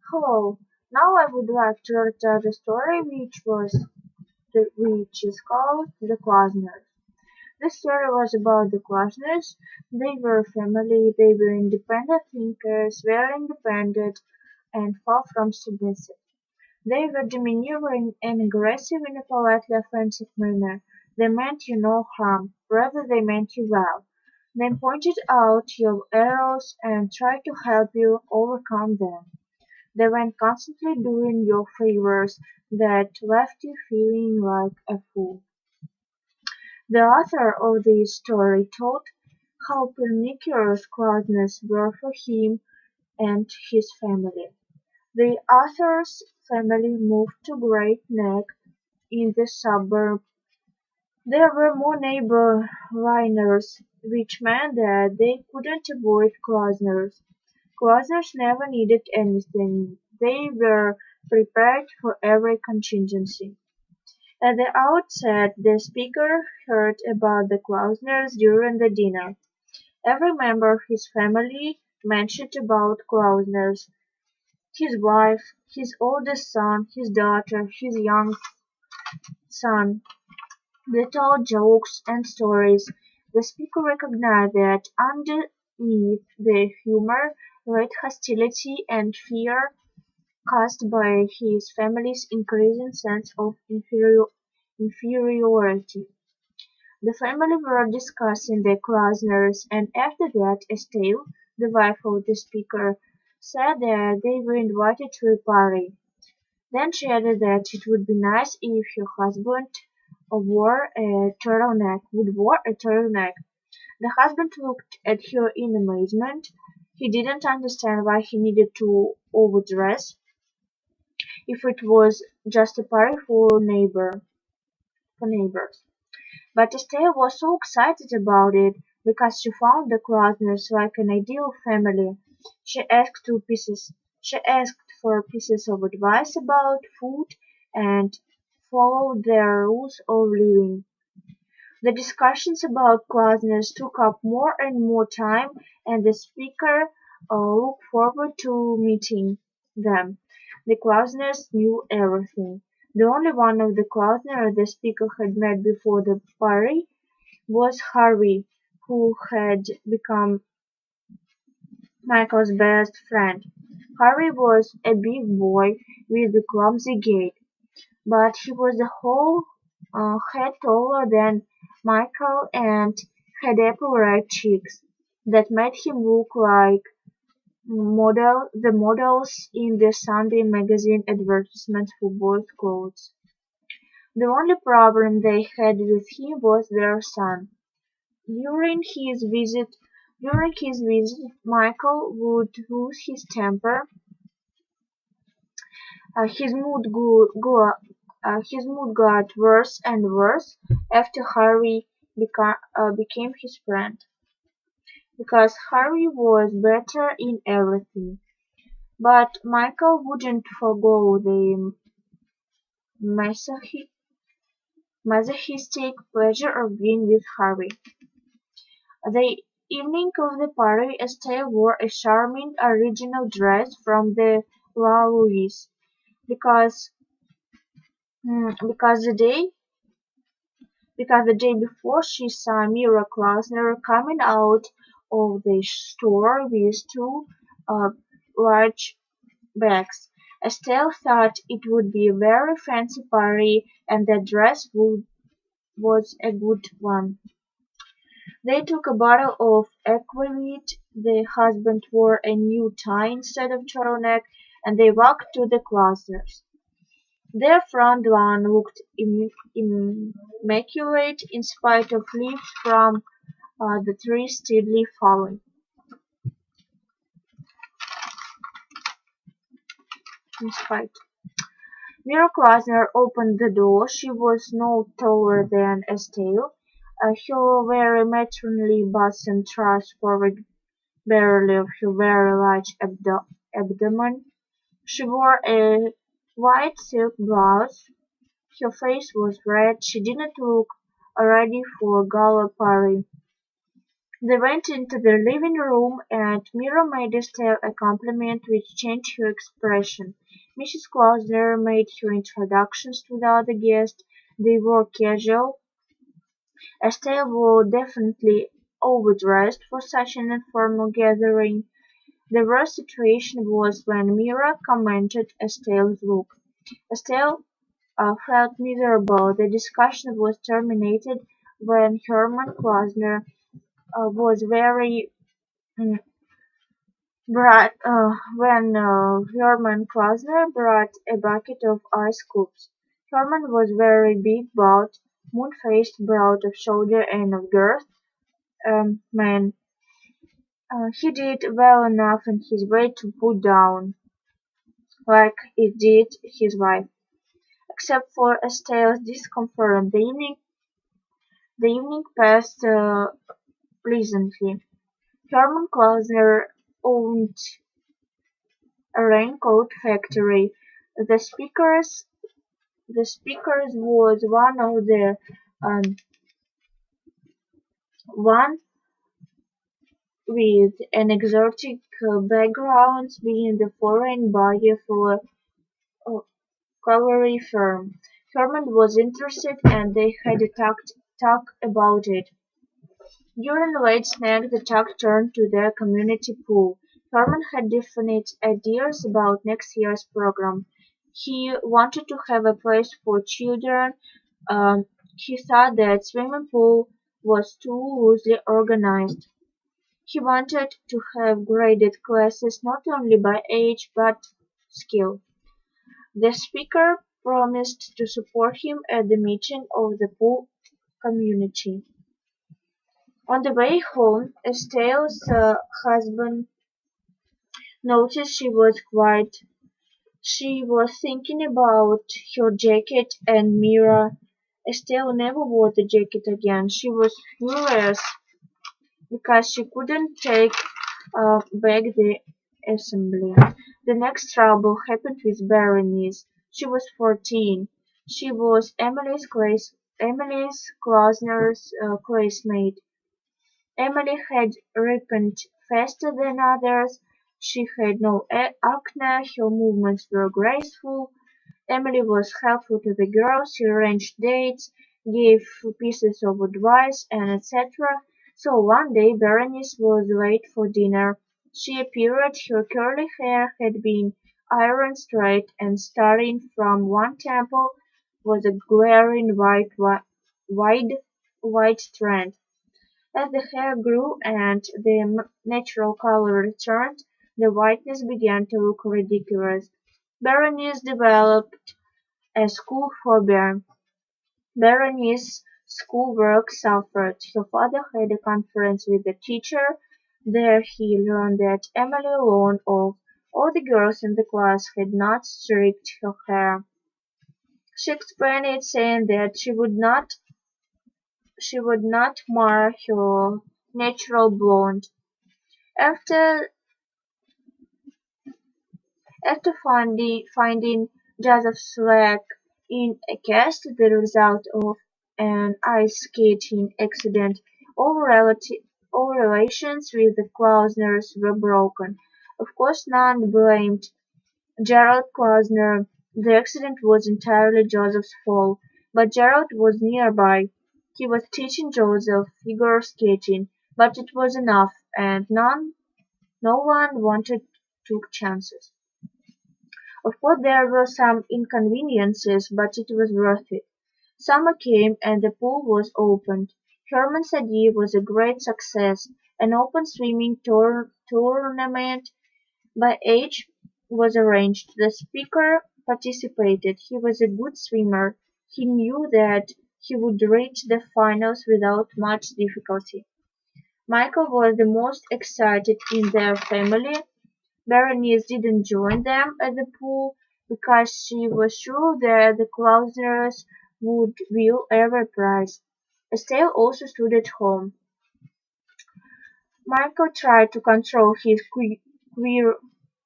Hello. Now I would like to tell the story which is called The Klasners. This story was about the Klasners. They were a family, they were independent thinkers, very independent and far from submissive. They were domineering and aggressive in a politely offensive manner. They meant you no harm, rather they meant you well. They pointed out your errors and tried to help you overcome them. They were constantly doing you favors that left you feeling like a fool. The author of this story told how pernicious closeness were for him and his family. The author's family moved to Great Neck in the suburb. There were more neighbor liners, which meant that they couldn't avoid closeners. Closers never needed anything; they were prepared for every contingency. At the outset, the speaker heard about the Klausners during the dinner. Every member of his family mentioned about Klausners: his wife, his oldest son, his daughter, his young son. They told jokes and stories. The speaker recognized that underneath the humor lay hostility and fear caused by his family's increasing sense of inferiority. The family were discussing the Klasners, and after that Estelle, the wife of the speaker, said that they were invited to a party. Then she added that it would be nice if her husband would wear a turtleneck. The husband looked at her in amazement. He didn't understand why he needed to overdress if it was just a party for neighbors. But Estelle was so excited about it because she found the Klausners like an ideal family. She asked two pieces she asked for pieces of advice about food and followed their rules of living. The discussions about Klausners took up more and more time, and the speaker looked forward to meeting them. The Klausners knew everything. The only one of the Klausner the speaker had met before the party was Harvey, who had become Michael's best friend. Harvey was a big boy with a clumsy gait, but he was a whole head taller than Michael and had apple-ripe cheeks that made him look like the models in the Sunday magazine advertisements for boys' clothes. The only problem they had with him was their son. During his visit, Michael would lose his temper. Uh, his mood go, go, his mood got worse and worse after Harvey became his friend, because Harvey was better in everything. But Michael wouldn't forgo the masochi- masochistic pleasure of being with Harvey. The evening of the party, Estelle wore a charming original dress from the La Louise, because because the day before she saw Mira Klausner coming out of the store with two uh, large bags. Estelle thought it would be a very fancy party and that was a good one. They took a bottle of aquavit, the husband wore a new tie instead of turtleneck, and they walked to the Klausners. Their front lawn looked immaculate in spite of leaves from the trees steadily falling. In spite. Mira Klausner opened the door. She was no taller than Estelle. Her very matronly bosom thrust forward barely of her very large abdomen. She wore a white silk blouse. Her face was red. She didn't look ready for a gala party. They went into the living room, and Mira made Estelle a compliment which changed her expression. Mrs. Klausner made her introductions to the other guests. They were casual. Estelle was definitely overdressed for such an informal gathering. The worst situation was when Mira commented Estelle's look. Estelle felt miserable. The discussion was terminated when Hermann Klausner was very mm, Hermann Klausner brought a bucket of ice cubes. Hermann was very big, bald, moon-faced, broad of shoulder and of girth. Man, he did well enough in his way to put down, like it did his wife. Except for Estelle's discomfort, the evening passed pleasantly. Hermann Klausner owned a raincoat factory. The speakers The speakers was um, one with an exotic background, being the foreign buyer for a cavalry firm. Herman was interested, and they had a talk about it. During the late snack, the talk turned to the community pool. Herman had definite ideas about next year's program. He wanted to have a place for children. He thought that swimming pool was too loosely organized. He wanted to have graded classes not only by age but skill. The speaker promised to support him at the meeting of the pool community. On the way home, Estelle's husband noticed she was thinking about her jacket and Mira. Estelle never wore the jacket again. She was furious because she couldn't take back the assembly. The next trouble happened with Berenice. She was 14. She was Emily's Klausner's classmate. Emily had ripened faster than others. She had no acne, her movements were graceful. Emily was helpful to the girls, she arranged dates, gave pieces of advice, and etc. So one day Berenice was late for dinner. She appeared, her curly hair had been ironed straight, and starting from one temple was a glaring wide, white strand. As the hair grew and the natural color returned, the whiteness began to look ridiculous. Berenice developed a school phobia. Berenice's schoolwork suffered. Her father had a conference with the teacher. There he learned that Emily alone of all the girls in the class had not streaked her hair. She explained it, saying that she would not mar her natural blonde. After after finding Joseph Slack in a cast, the result of an ice skating accident, all relations with the Klausners were broken. Of course, none blamed Gerald Klausner. The accident was entirely Joseph's fault, but Gerald was nearby. He was teaching Joseph figure skating, but it was enough, and no one wanted took chances. Of course there were some inconveniences, but it was worth it. Summer came and the pool was opened. Herman's idea was a great success. An open swimming tournament by age was arranged. The speaker participated. He was a good swimmer. He knew that he would reach the finals without much difficulty. Michael was the most excited in their family. Berenice didn't join them at the pool because she was sure that the Klausners would win every prize. Estelle also stood at home. Michael tried to control his queer,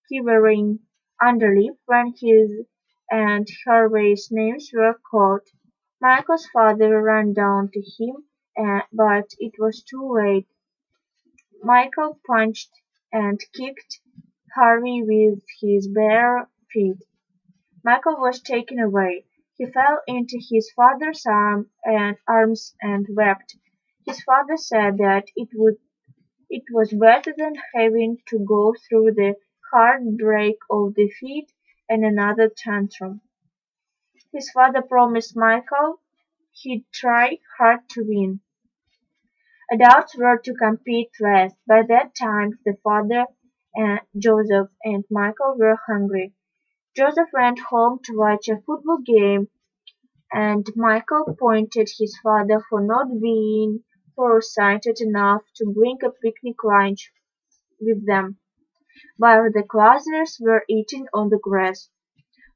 quivering underlip when his and Harvey's names were called. Michael's father ran down to him, but it was too late. Michael punched and kicked Harvey with his bare feet. Michael was taken away. He fell into his father's arms and wept. His father said that it was better than having to go through the heartbreak of defeat and another tantrum. His father promised Michael he'd try hard to win. Adults were to compete last. By that time the father, Joseph, and Michael were hungry. Joseph went home to watch a football game, and Michael pointed his father for not being foresighted enough to bring a picnic lunch with them, while the Klausners were eating on the grass.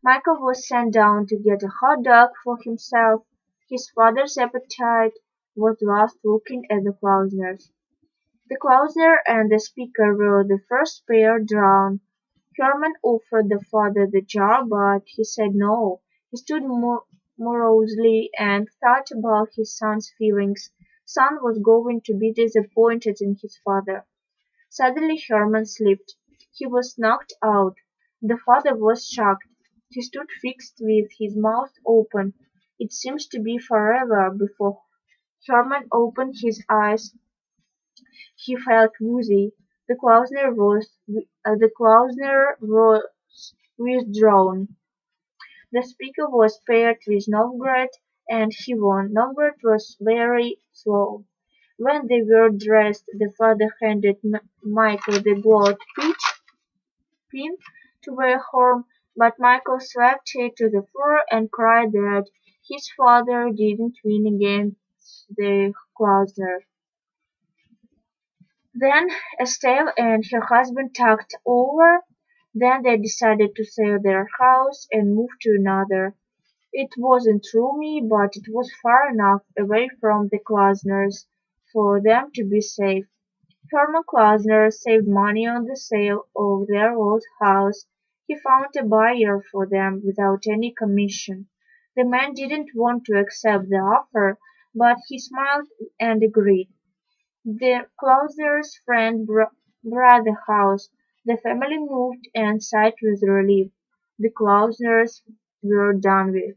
Michael was sent down to get a hot dog for himself. His father's appetite was lost looking at the Klausners. The Klausner and the speaker were the first pair drawn. Hermann offered the father the jar, but he said no. He stood morosely and thought about his son's feelings. Son was going to be disappointed in his father. Suddenly Hermann slipped. He was knocked out. The father was shocked. He stood fixed with his mouth open. It seemed to be forever before Hermann opened his eyes. He felt woozy. The Klausner was withdrawn. The speaker was paired with Novgorod, and he won. Novgorod was very slow. When they were dressed, the father handed Michael the gold pin to wear home, but Michael slapped it to the floor and cried that his father didn't win against the Klausner. Then Estelle and her husband talked over. Then they decided to sell their house and move to another. It wasn't roomy, but it was far enough away from the Klausners for them to be safe. Hermann Klausner saved money on the sale of their old house. He found a buyer for them without any commission. The man didn't want to accept the offer, but he smiled and agreed. The Klausner's friend bought the house. The family moved and sighed with relief. The Klausners were done with.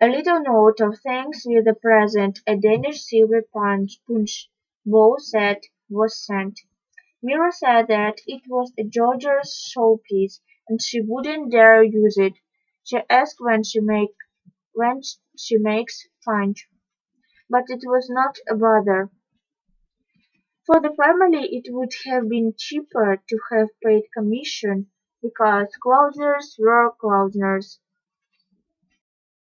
A little note of thanks with a present, a Danish silver punch bowl set, was sent. Mira said that it was a Georgia's showpiece, and she wouldn't dare use it. She asked when she makes punch, but it was not a bother. For the family it would have been cheaper to have paid commission, because Klausners were Klausners.